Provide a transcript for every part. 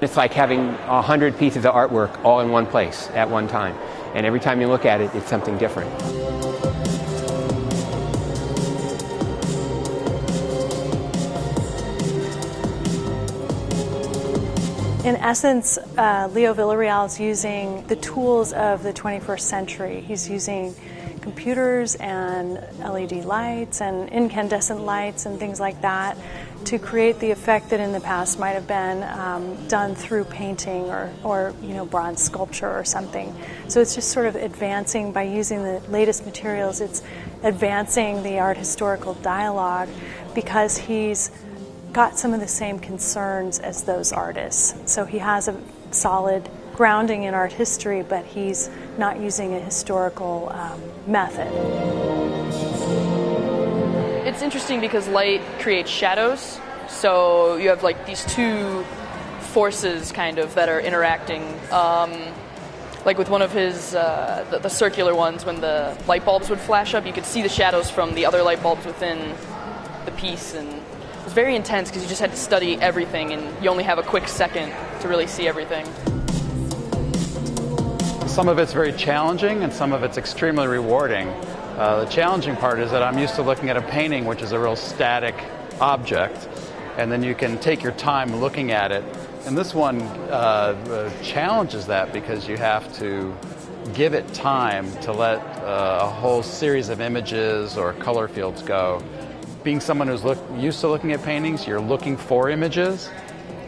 It's like having 100 pieces of artwork all in one place at one time. And every time you look at it, it's something different. In essence, Leo Villarreal is using the tools of the 21st century. He's using computers and LED lights and incandescent lights and things like that to create the effect that in the past might have been done through painting or bronze sculpture or something. So it's just sort of advancing by using the latest materials. It's advancing the art historical dialogue because he's got some of the same concerns as those artists. So he has a solid grounding in art history, but he's not using a historical method. It's interesting because light creates shadows, so you have like these two forces kind of that are interacting. Like with one of his, the circular ones, when the light bulbs would flash up, you could see the shadows from the other light bulbs within the piece, and it was very intense because you just had to study everything and you only have a quick second to really see everything. Some of it's very challenging and some of it's extremely rewarding. The challenging part is that I'm used to looking at a painting, which is a real static object, and then you can take your time looking at it. And this one challenges that because you have to give it time to let a whole series of images or color fields go. Being someone who's used to looking at paintings, you're looking for images.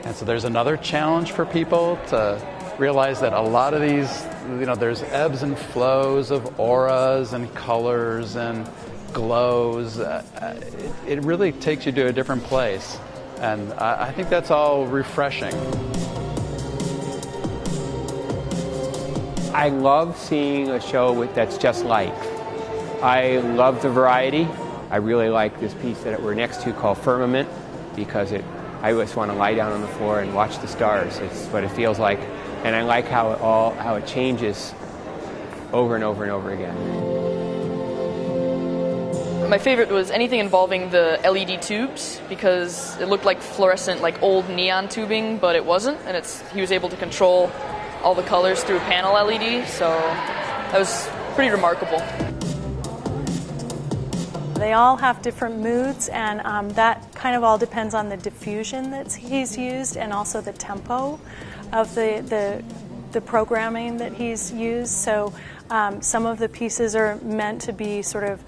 And so there's another challenge for people to realize that a lot of these, there's ebbs and flows of auras and colors and glows. It really takes you to a different place. And I think that's all refreshing. I love seeing a show that's just light. I love the variety. I really like this piece that we're next to called Firmament because I just want to lie down on the floor and watch the stars. It's what it feels like. And I like how it changes over and over and over again. My favorite was anything involving the LED tubes because it looked like fluorescent, like old neon tubing, but it wasn't. And he was able to control all the colors through panel LED, so that was pretty remarkable. They all have different moods, and that kind of all depends on the diffusion that he's used and also the tempo of the programming that he's used. So some of the pieces are meant to be sort of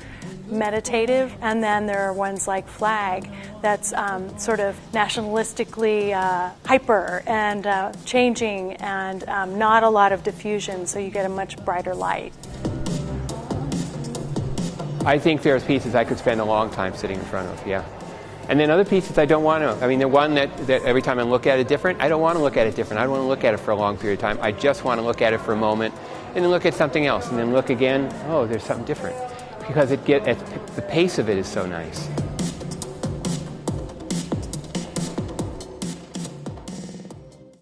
meditative, and then there are ones like Flag that's sort of nationalistically hyper and changing and not a lot of diffusion, so you get a much brighter light. I think there's pieces I could spend a long time sitting in front of, yeah. And then other pieces I don't want to. I mean, the one that every time I look at it different, I don't want to look at it different. I don't want to look at it for a long period of time. I just want to look at it for a moment and then look at something else and then look again. Oh, there's something different. Because the pace of it is so nice.